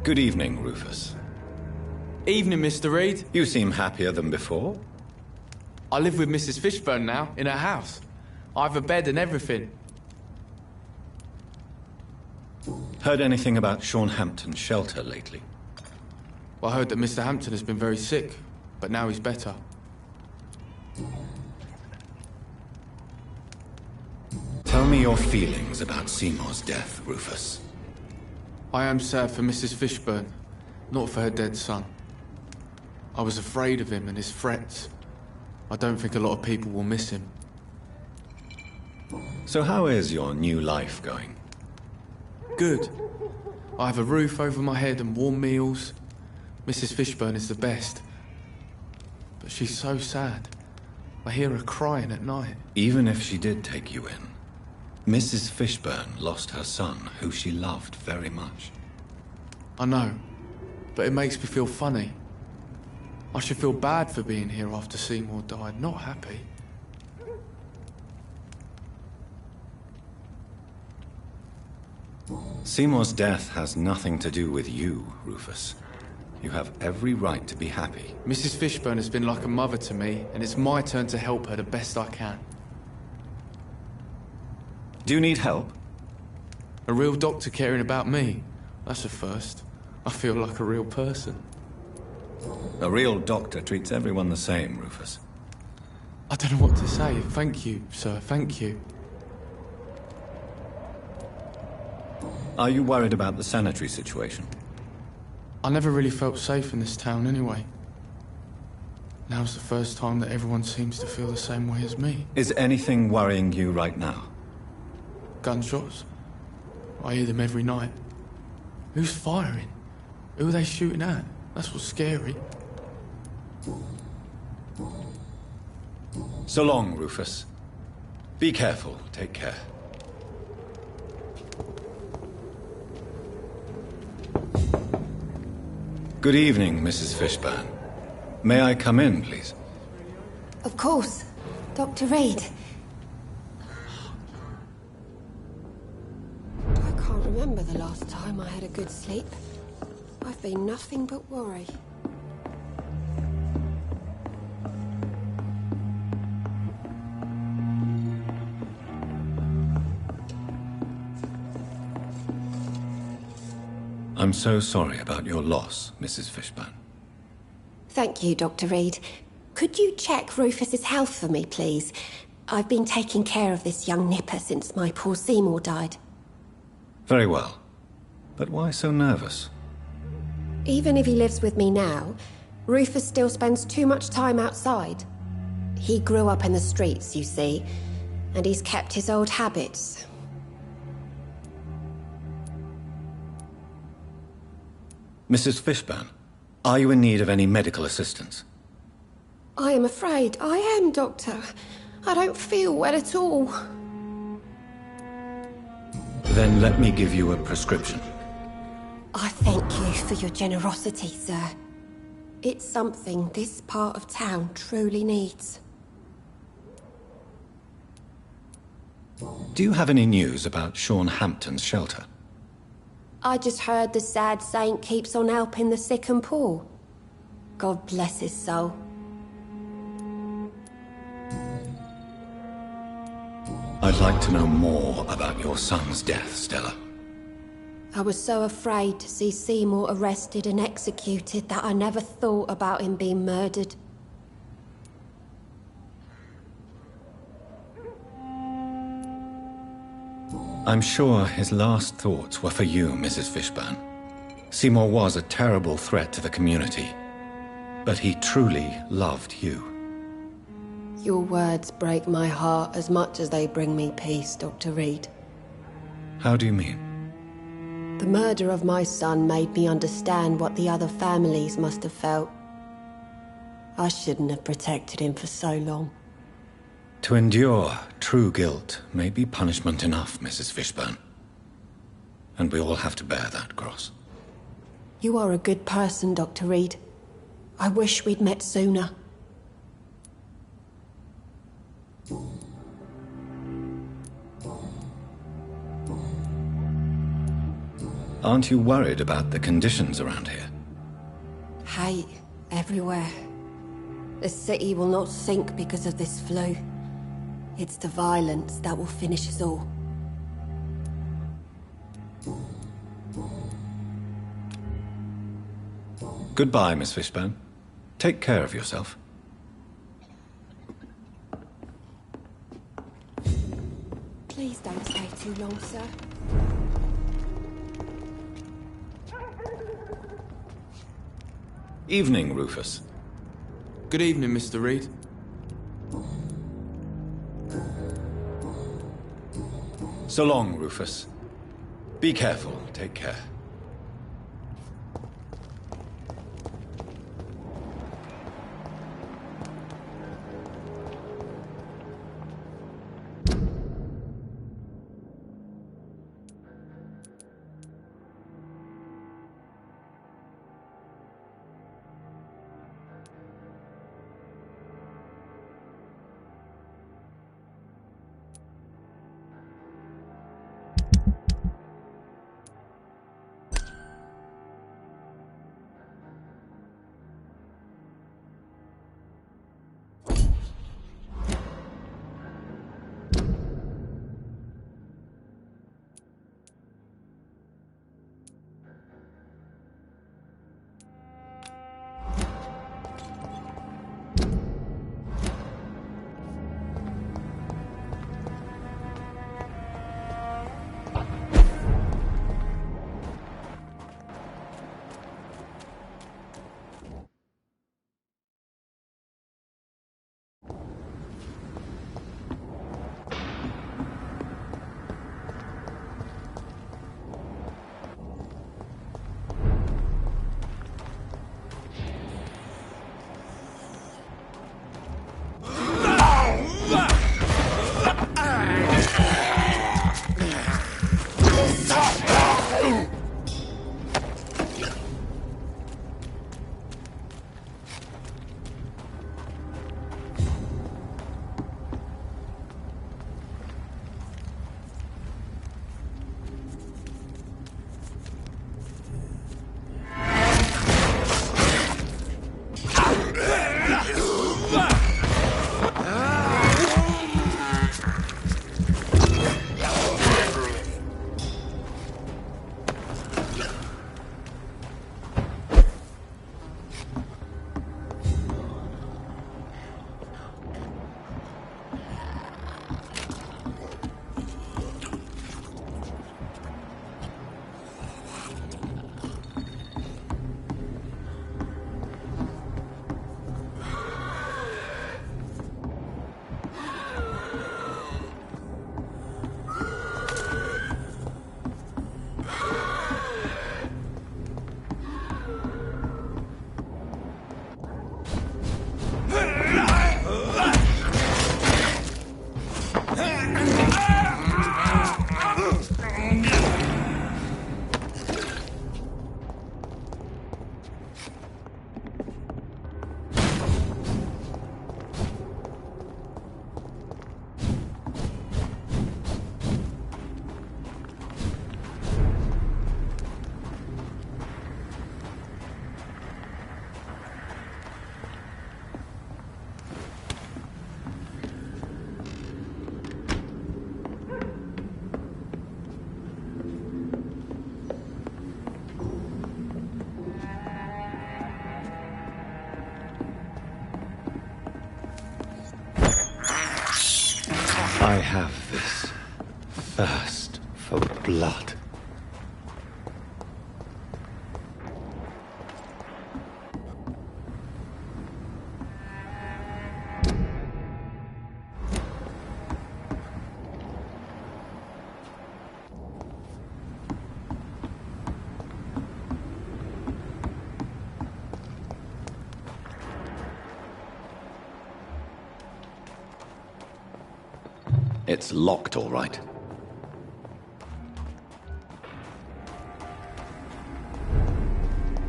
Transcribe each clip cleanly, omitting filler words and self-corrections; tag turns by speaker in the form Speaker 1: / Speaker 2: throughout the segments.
Speaker 1: Good evening, Rufus.
Speaker 2: Evening, Mr. Reed.
Speaker 1: You seem happier than before.
Speaker 2: I live with Mrs. Fishburne now, in her house. I have a bed and everything.
Speaker 1: Heard anything about Sean Hampton's shelter lately?
Speaker 2: Well, I heard that Mr. Hampton has been very sick, but now he's better.
Speaker 1: Tell me your feelings about Seymour's death, Rufus.
Speaker 2: I am sad for Mrs. Fishburne, not for her dead son. I was afraid of him and his threats. I don't think a lot of people will miss him.
Speaker 1: So how is your new life going?
Speaker 2: Good. I have a roof over my head and warm meals. Mrs. Fishburne is the best. But she's so sad. I hear her crying at night.
Speaker 1: Even if she did take you in, Mrs. Fishburne lost her son, who she loved very much.
Speaker 2: I know, but it makes me feel funny. I should feel bad for being here after Seymour died, not happy.
Speaker 1: Seymour's death has nothing to do with you, Rufus. You have every right to be happy.
Speaker 2: Mrs. Fishburne has been like a mother to me, and it's my turn to help her the best I can.
Speaker 1: Do you need help?
Speaker 2: A real doctor caring about me. That's a first. I feel like a real person.
Speaker 1: A real doctor treats everyone the same, Rufus.
Speaker 2: I don't know what to say. Thank you, sir. Thank you.
Speaker 1: Are you worried about the sanitary situation?
Speaker 2: I never really felt safe in this town anyway. Now's the first time that everyone seems to feel the same way as me.
Speaker 1: Is anything worrying you right now?
Speaker 2: Gunshots. I hear them every night. Who's firing? Who are they shooting at? That's what's scary.
Speaker 1: So long, Rufus. Be careful. Take care. Good evening, Mrs. Fishburne. May I come in, please?
Speaker 3: Of course. Dr. Reed. I can't remember the last time I had a good sleep. I've been nothing but worry.
Speaker 1: I'm so sorry about your loss, Mrs. Fishburne.
Speaker 3: Thank you, Dr. Reed. Could you check Rufus's health for me, please? I've been taking care of this young nipper since my poor Seymour died.
Speaker 1: Very well. But why so nervous?
Speaker 3: Even if he lives with me now, Rufus still spends too much time outside. He grew up in the streets, you see, and he's kept his old habits.
Speaker 1: Mrs. Fishburne, are you in need of any medical assistance?
Speaker 3: I am afraid I am, Doctor. I don't feel well at all.
Speaker 1: Then let me give you a prescription.
Speaker 3: I thank you for your generosity, sir. It's something this part of town truly needs.
Speaker 1: Do you have any news about Sean Hampton's shelter?
Speaker 3: I just heard the sad saint keeps on helping the sick and poor. God bless his soul.
Speaker 1: I'd like to know more about your son's death, Stella.
Speaker 3: I was so afraid to see Seymour arrested and executed that I never thought about him being murdered.
Speaker 1: I'm sure his last thoughts were for you, Mrs. Fishburne. Seymour was a terrible threat to the community, but he truly loved you.
Speaker 3: Your words break my heart as much as they bring me peace, Dr. Reed.
Speaker 1: How do you mean?
Speaker 3: The murder of my son made me understand what the other families must have felt. I shouldn't have protected him for so long.
Speaker 1: To endure true guilt may be punishment enough, Mrs. Fishburne. And we all have to bear that cross.
Speaker 3: You are a good person, Dr. Reed. I wish we'd met sooner.
Speaker 1: Aren't you worried about the conditions around here?
Speaker 3: Hate everywhere. The city will not sink because of this flu. It's the violence that will finish us all.
Speaker 1: Goodbye, Miss Fishburne. Take care of yourself.
Speaker 3: Please don't stay too long, sir.
Speaker 1: Evening, Rufus.
Speaker 2: Good evening, Mr. Reed.
Speaker 1: So long, Rufus. Be careful. Take care. I have this thirst blood. It's locked, all right.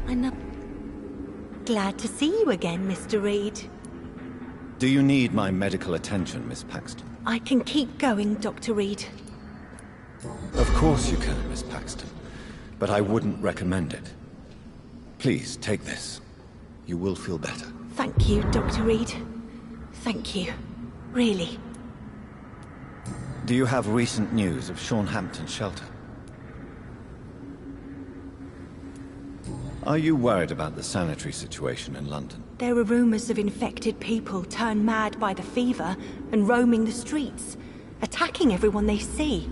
Speaker 4: I'm glad to see you again, Mr. Reed.
Speaker 1: Do you need my medical attention, Miss Paxton?
Speaker 4: I can keep going, Dr. Reed.
Speaker 1: Of course you can, Miss Paxton. But I wouldn't recommend it. Please, take this. You will feel better.
Speaker 4: Thank you, Dr. Reed. Thank you. Really.
Speaker 1: Do you have recent news of Sean Hampton's shelter? Are you worried about the sanitary situation in London?
Speaker 4: There are rumors of infected people turned mad by the fever and roaming the streets, attacking everyone they see.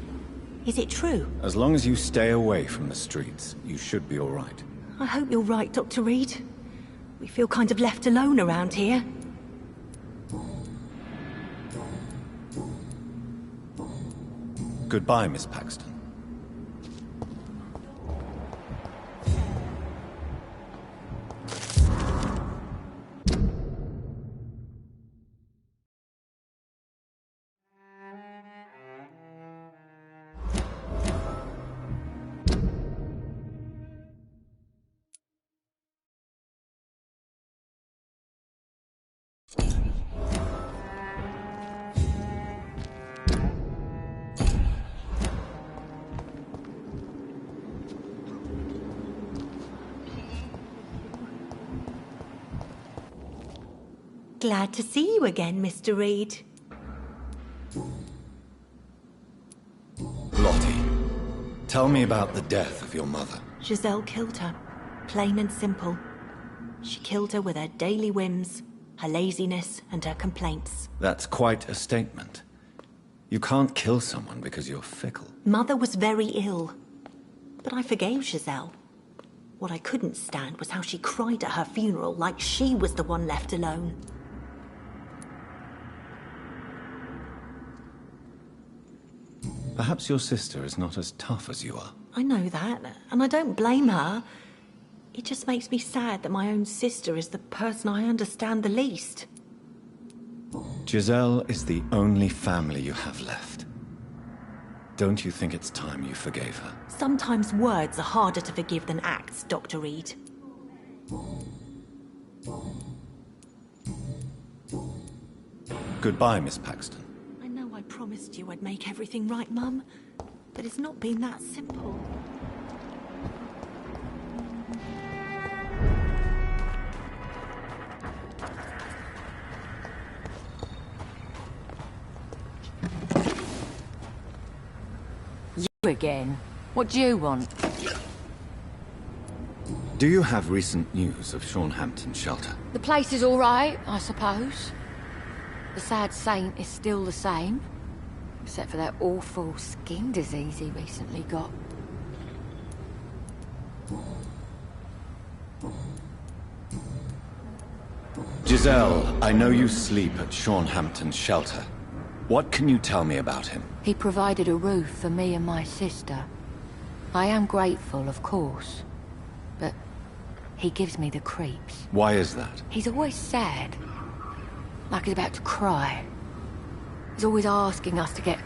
Speaker 4: Is it true?
Speaker 1: As long as you stay away from the streets, you should be all right.
Speaker 4: I hope you're right, Dr. Reed. We feel kind of left alone around here.
Speaker 1: Goodbye, Miss Paxton.
Speaker 4: Glad to see you again, Mr. Reed.
Speaker 1: Lottie, tell me about the death of your mother.
Speaker 4: Giselle killed her. Plain and simple. She killed her with her daily whims, her laziness, and her complaints.
Speaker 1: That's quite a statement. You can't kill someone because you're fickle.
Speaker 4: Mother was very ill, but I forgave Giselle. What I couldn't stand was how she cried at her funeral like she was the one left alone.
Speaker 1: Perhaps your sister is not as tough as you are.
Speaker 4: I know that, and I don't blame her. It just makes me sad that my own sister is the person I understand the least.
Speaker 1: Giselle is the only family you have left. Don't you think it's time you forgave her?
Speaker 4: Sometimes words are harder to forgive than acts, Dr. Reed.
Speaker 1: Goodbye, Miss Paxton.
Speaker 4: I know I promised you I'd make everything right, Mum, but it's not been that simple.
Speaker 5: You again? What do you want?
Speaker 1: Do you have recent news of Sean Hampton's shelter?
Speaker 5: The place is all right, I suppose. The sad saint is still the same, except for that awful skin disease he recently got.
Speaker 1: Giselle, I know you sleep at Sean Hampton's shelter. What can you tell me about him?
Speaker 5: He provided a roof for me and my sister. I am grateful, of course, but he gives me the creeps.
Speaker 1: Why is that?
Speaker 5: He's always sad, like he's about to cry. He's always asking us to get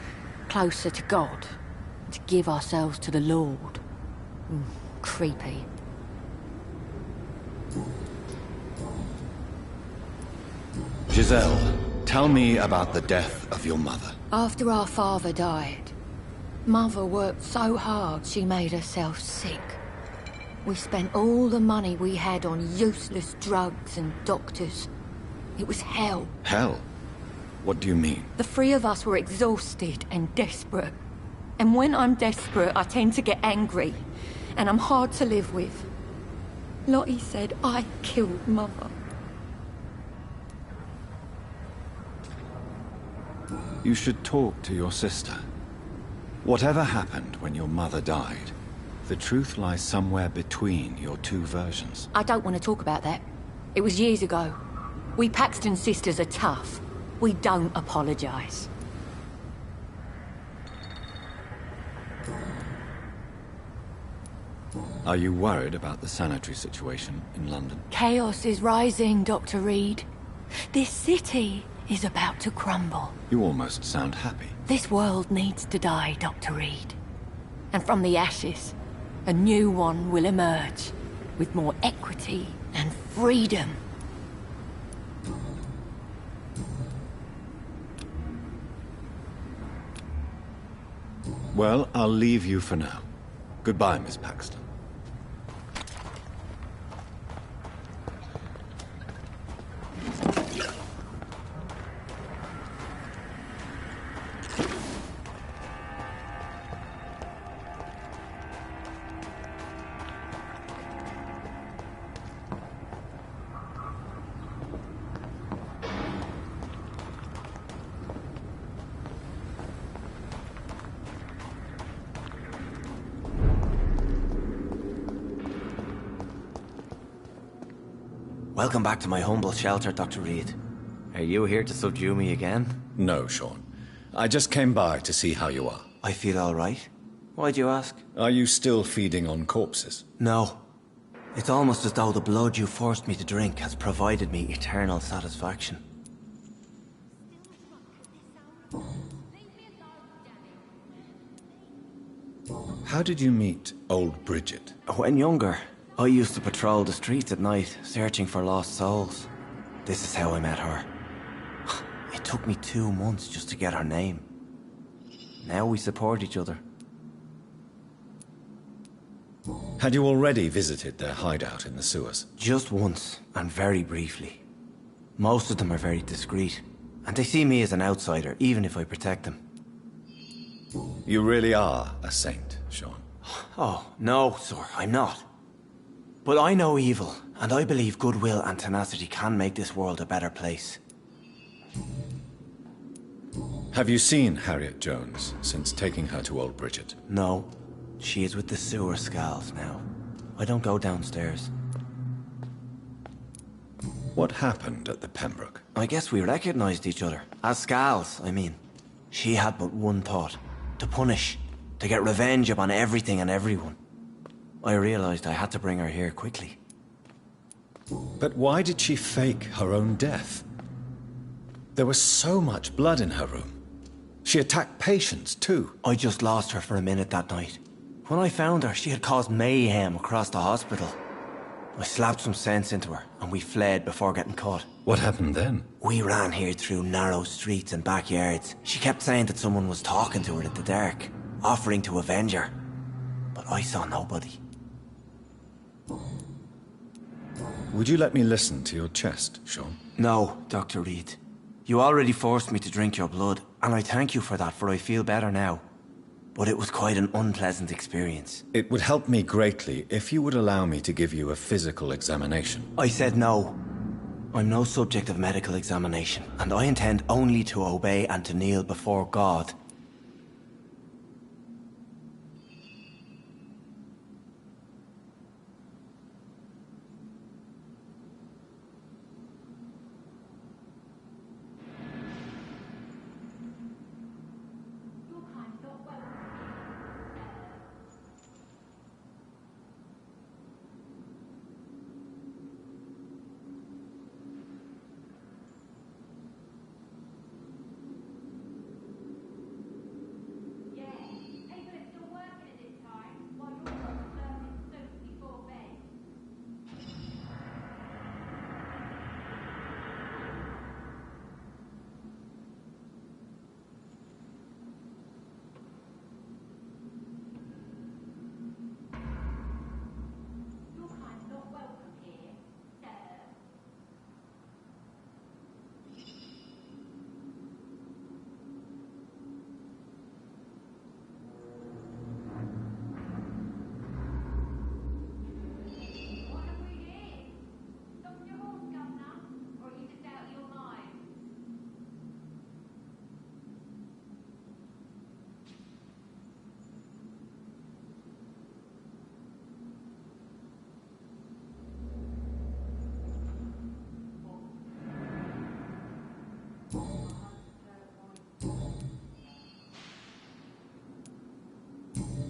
Speaker 5: closer to God, to give ourselves to the Lord. Creepy.
Speaker 1: Giselle, tell me about the death of your mother.
Speaker 5: After our father died, Mother worked so hard she made herself sick. We spent all the money we had on useless drugs and doctors. It was hell.
Speaker 1: Hell? What do you mean?
Speaker 5: The three of us were exhausted and desperate. And when I'm desperate, I tend to get angry. And I'm hard to live with. Lottie said I killed Mother.
Speaker 1: You should talk to your sister. Whatever happened when your mother died, the truth lies somewhere between your two versions.
Speaker 5: I don't want to talk about that. It was years ago. We Paxton sisters are tough. We don't apologize.
Speaker 1: Are you worried about the sanitary situation in London?
Speaker 5: Chaos is rising, Dr. Reed. This city is about to crumble.
Speaker 1: You almost sound happy.
Speaker 5: This world needs to die, Dr. Reed. And from the ashes, a new one will emerge, with more equity and freedom.
Speaker 1: Well, I'll leave you for now. Goodbye, Miss Paxton.
Speaker 6: Welcome back to my humble shelter, Dr. Reed. Are you here to subdue me again?
Speaker 1: No, Sean. I just came by to see how you are.
Speaker 6: I feel all right. Why'd you ask?
Speaker 1: Are you still feeding on corpses?
Speaker 6: No. It's almost as though the blood you forced me to drink has provided me eternal satisfaction.
Speaker 1: How did you meet old Bridget?
Speaker 6: When younger, I used to patrol the streets at night, searching for lost souls. This is how I met her. It took me 2 months just to get her name. Now we support each other.
Speaker 1: Had you already visited their hideout in the sewers?
Speaker 6: Just once, and very briefly. Most of them are very discreet, and they see me as an outsider, even if I protect them.
Speaker 1: You really are a saint, Sean.
Speaker 6: Oh, no, sir, I'm not. But I know evil, and I believe goodwill and tenacity can make this world a better place.
Speaker 1: Have you seen Harriet Jones since taking her to old Bridget?
Speaker 6: No, she is with the sewer skulls now. I don't go downstairs.
Speaker 1: What happened at the Pembroke?
Speaker 6: I guess we recognized each other. As Skulls, I mean. She had but one thought. To punish. To get revenge upon everything and everyone. I realized I had to bring her here quickly.
Speaker 1: But why did she fake her own death? There was so much blood in her room. She attacked patients, too.
Speaker 6: I just lost her for a minute that night. When I found her, she had caused mayhem across the hospital. I slapped some sense into her, and we fled before getting caught.
Speaker 1: What happened then?
Speaker 6: We ran here through narrow streets and backyards. She kept saying that someone was talking to her in the dark, offering to avenge her. But I saw nobody.
Speaker 1: Would you let me listen to your chest, Sean?
Speaker 6: No, Dr. Reed. You already forced me to drink your blood, and I thank you for that, for I feel better now. But it was quite an unpleasant experience.
Speaker 1: It would help me greatly if you would allow me to give you a physical examination.
Speaker 6: I said no. I'm no subject of medical examination, and I intend only to obey and to kneel before God.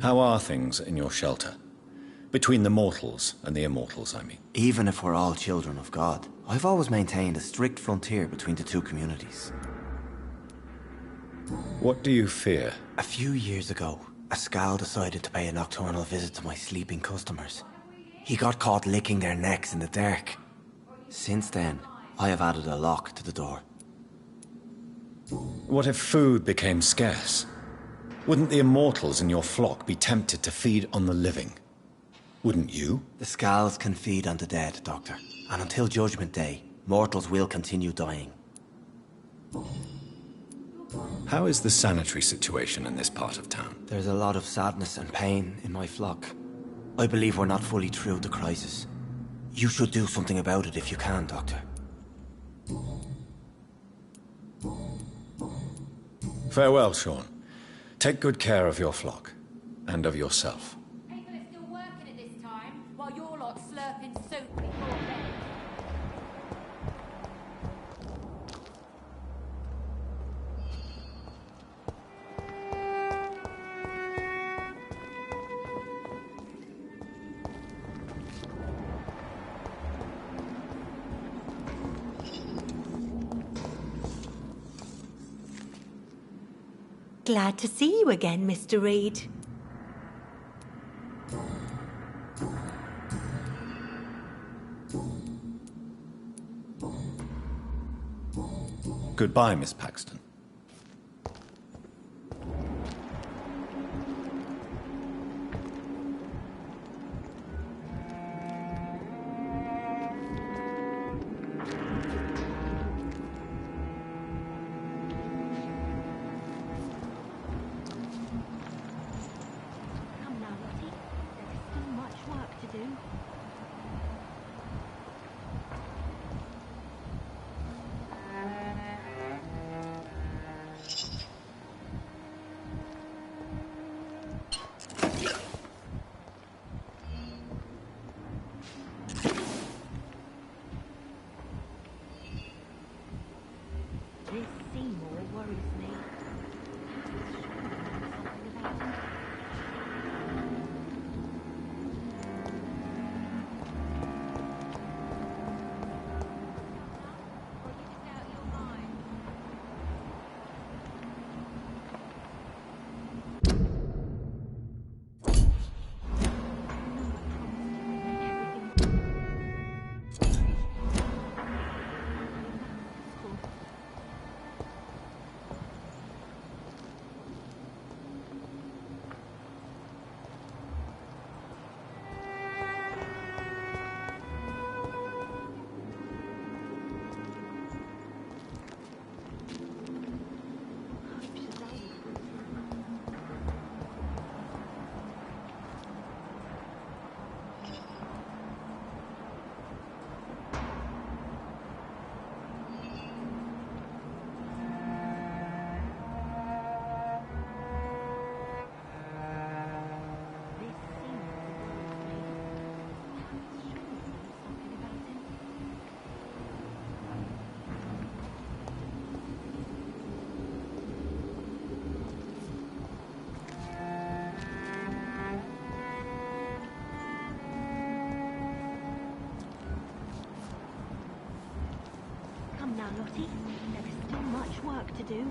Speaker 1: How are things in your shelter? Between the mortals and the immortals, I mean.
Speaker 6: Even if we're all children of God, I've always maintained a strict frontier between the two communities.
Speaker 1: What do you fear?
Speaker 6: A few years ago, a Skal decided to pay a nocturnal visit to my sleeping customers. He got caught licking their necks in the dark. Since then, I have added a lock to the door.
Speaker 1: What if food became scarce? Wouldn't the immortals in your flock be tempted to feed on the living? Wouldn't you?
Speaker 6: The Skals can feed on the dead, Doctor. And until Judgment Day, mortals will continue dying.
Speaker 1: How is the sanitary situation in this part of town?
Speaker 6: There's a lot of sadness and pain in my flock. I believe we're not fully through the crisis. You should do something about it if you can, Doctor.
Speaker 1: Farewell, Sean. Take good care of your flock, and of yourself.
Speaker 5: People are still working at this time, while you're lot slurping soup before bed.
Speaker 4: Glad to see you again, Mr. Reed.
Speaker 1: Goodbye, Miss Paxton.
Speaker 4: Come now, Lottie. There's still much work to do. This Seymour worries me. Something about him. Come now, Lottie. There is still much work to do.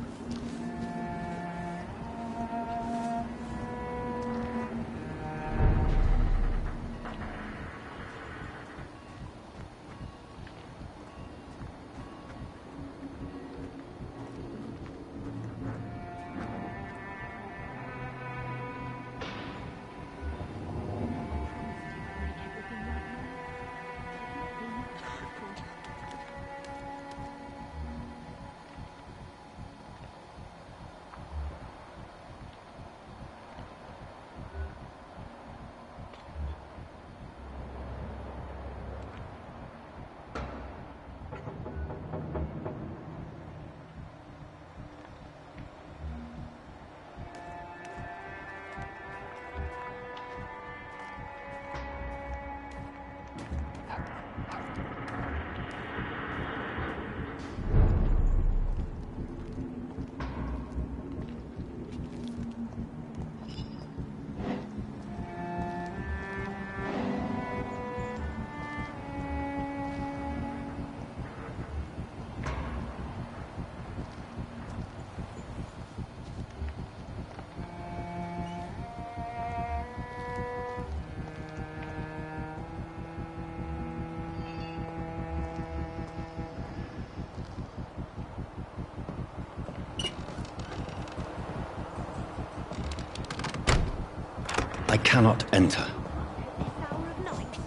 Speaker 1: I cannot enter.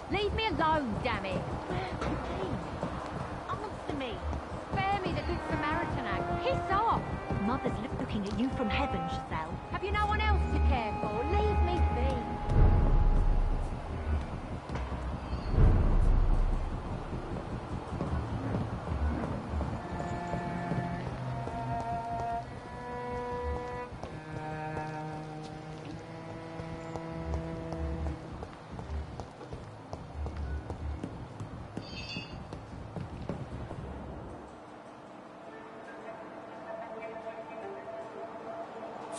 Speaker 5: Leave me alone, damn it!
Speaker 4: Answer me.
Speaker 5: Spare me the Good Samaritan Act. Piss off!
Speaker 4: Mother's looking at you from heaven, Giselle.
Speaker 5: Have you no one else to care for? Leave me be.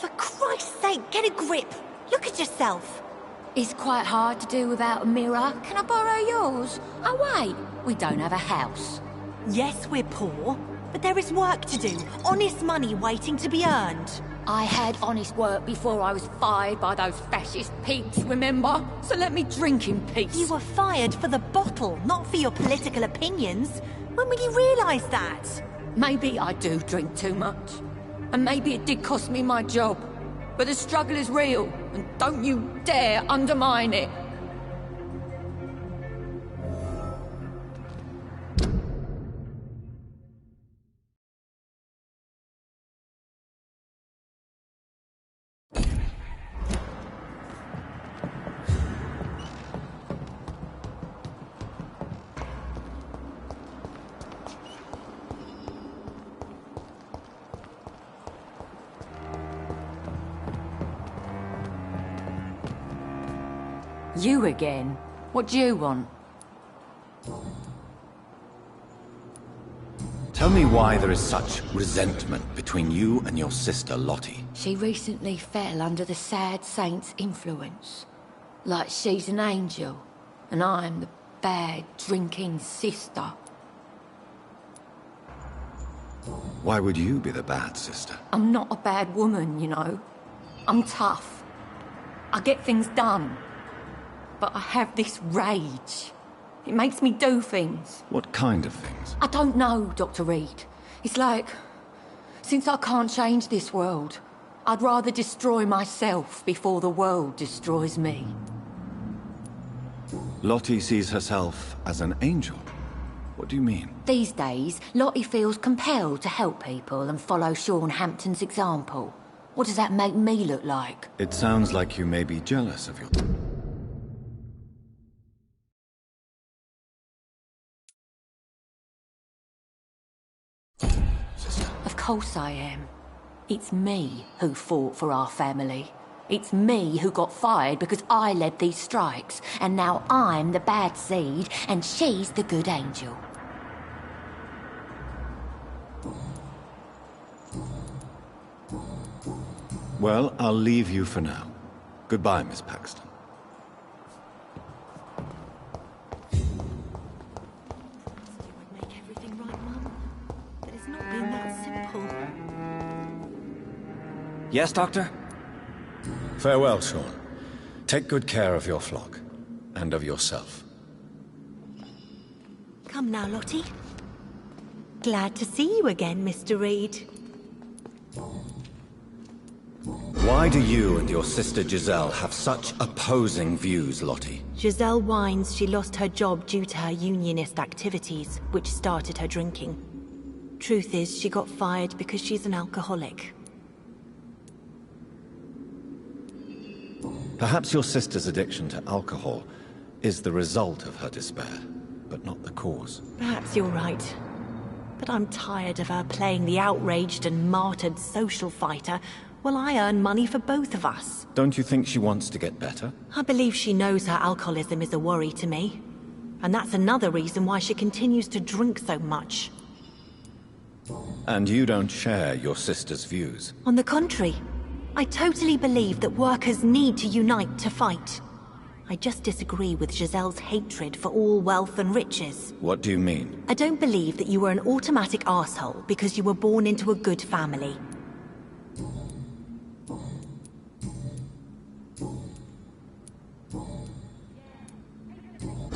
Speaker 4: For Christ's sake, get a grip. Look at yourself.
Speaker 5: It's quite hard to do without a mirror. Can I borrow yours? Oh wait, we don't have a house.
Speaker 4: Yes, we're poor, but there is work to do. Honest money waiting to be earned.
Speaker 5: I had honest work before I was fired by those fascist pigs, remember? So let me drink in peace.
Speaker 4: You were fired for the bottle, not for your political opinions. When will you realise that?
Speaker 5: Maybe I do drink too much. And maybe it did cost me my job. But the struggle is real, and don't you dare undermine it. You again? What do you want?
Speaker 1: Tell me why there is such resentment between you and your sister, Lottie.
Speaker 5: She recently fell under the sad saint's influence. Like she's an angel, and I'm the bad, drinking sister.
Speaker 1: Why would you be the bad sister?
Speaker 5: I'm not a bad woman, you know. I'm tough. I get things done. But I have this rage. It makes me do things.
Speaker 1: What kind of things?
Speaker 5: I don't know, Dr. Reed. It's like, since I can't change this world, I'd rather destroy myself before the world destroys me.
Speaker 1: Lottie sees herself as an angel. What do you mean?
Speaker 5: These days, Lottie feels compelled to help people and follow Sean Hampton's example. What does that make me look like?
Speaker 1: It sounds like you may be jealous of your...
Speaker 5: Of course I am. It's me who fought for our family. It's me who got fired because I led these strikes. And now I'm the bad seed and she's the good angel.
Speaker 1: Well, I'll leave you for now. Goodbye, Miss Paxton.
Speaker 4: Make everything right, Mum. But it's not been that simple.
Speaker 6: Yes, Doctor?
Speaker 1: Farewell, Sean. Take good care of your flock. And of yourself.
Speaker 4: Come now, Lottie. Glad to see you again, Mr. Reed.
Speaker 1: Why do you and your sister Giselle have such opposing views, Lottie?
Speaker 4: Giselle whines she lost her job due to her unionist activities, which started her drinking. Truth is, she got fired because she's an alcoholic.
Speaker 1: Perhaps your sister's addiction to alcohol is the result of her despair, but not the cause.
Speaker 4: Perhaps you're right. But I'm tired of her playing the outraged and martyred social fighter while I earn money for both of us.
Speaker 1: Don't you think she wants to get better?
Speaker 4: I believe she knows her alcoholism is a worry to me. And that's another reason why she continues to drink so much.
Speaker 1: And you don't share your sister's views?
Speaker 4: On the contrary, I totally believe that workers need to unite to fight. I just disagree with Giselle's hatred for all wealth and riches.
Speaker 1: What do you mean?
Speaker 4: I don't believe that you were an automatic arsehole because you were born into a good family.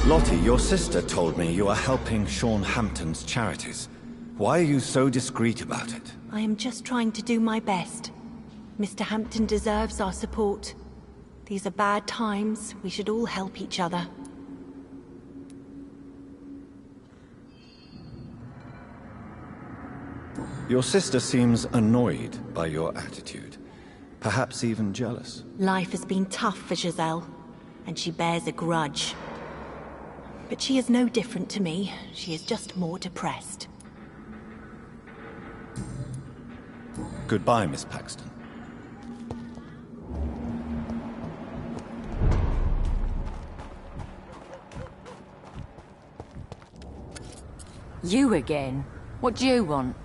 Speaker 1: Lottie, your sister told me you are helping Sean Hampton's charities. Why are you so discreet about it?
Speaker 4: I am just trying to do my best. Mr. Hampton deserves our support. These are bad times. We should all help each other.
Speaker 1: Your sister seems annoyed by your attitude. Perhaps even jealous.
Speaker 4: Life has been tough for Giselle, and she bears a grudge. But she is no different to me. She is just more depressed.
Speaker 1: Goodbye, Miss Paxton.
Speaker 5: You again? What do you want?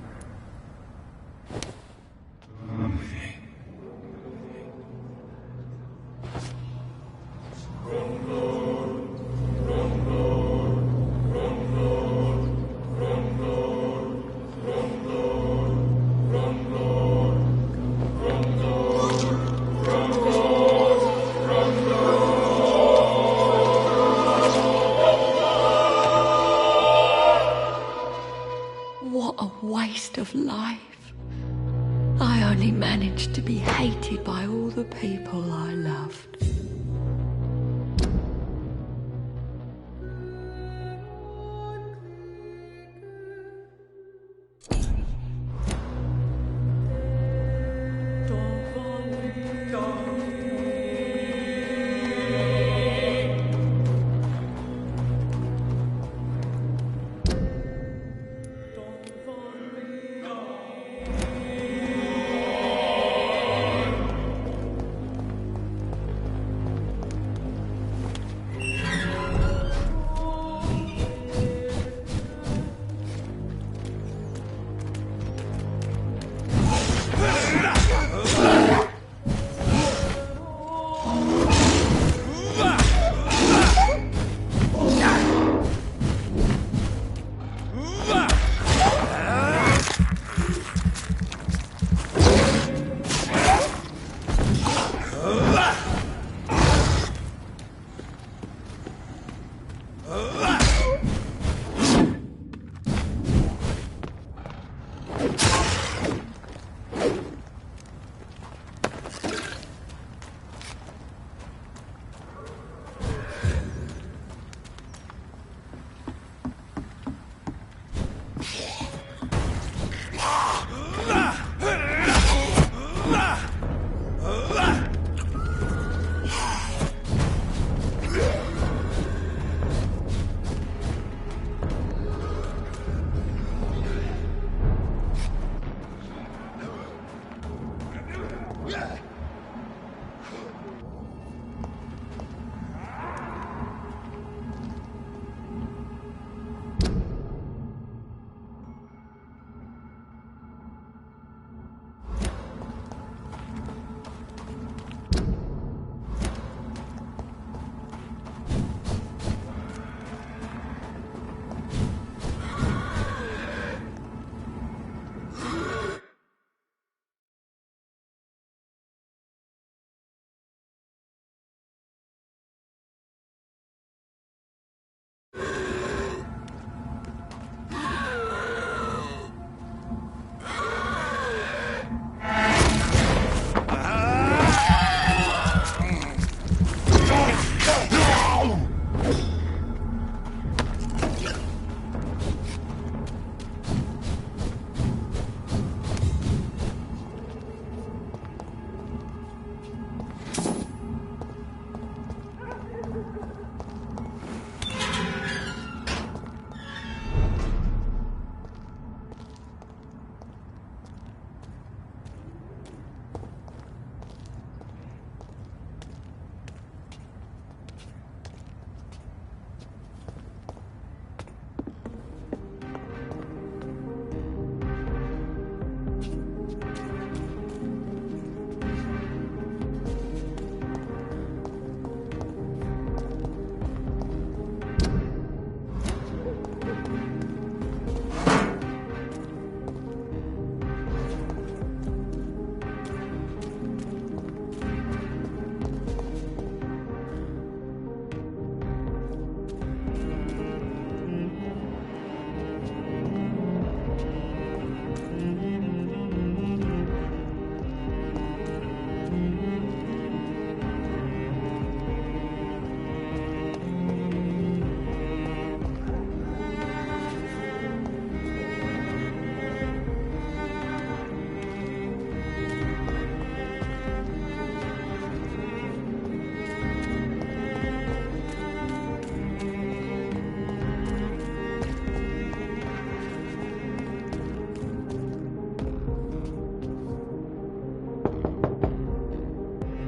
Speaker 5: What a waste of life. I only managed to be hated by all the people I loved.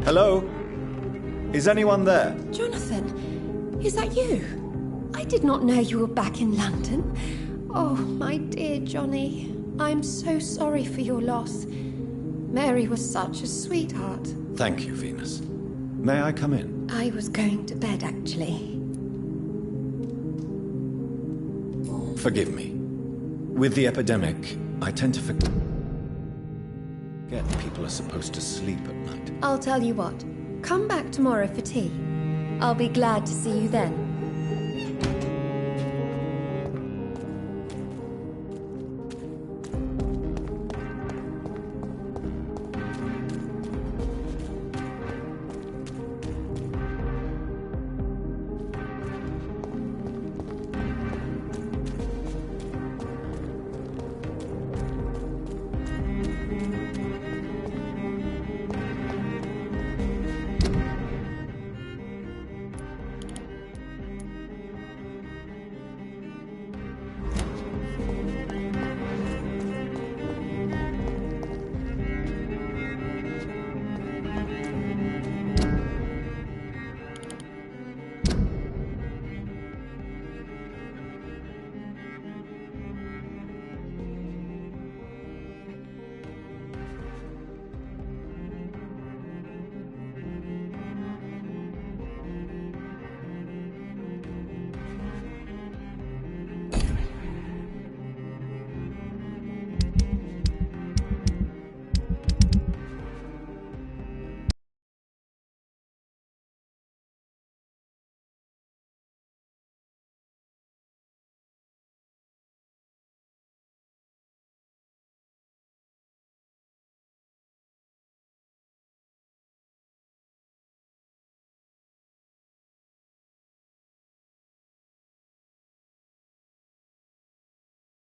Speaker 7: Hello? Is anyone there?
Speaker 3: Jonathan, is that you? I did not know you were back in London. Oh, my dear Johnny. I'm so sorry for your loss. Mary was such a sweetheart.
Speaker 1: Thank you, Venus. May I come in?
Speaker 3: I was going to bed, actually.
Speaker 1: Forgive me. With the epidemic, I tend to forget people are supposed to sleep at night.
Speaker 3: I'll tell you what. Come back tomorrow for tea. I'll be glad to see you then.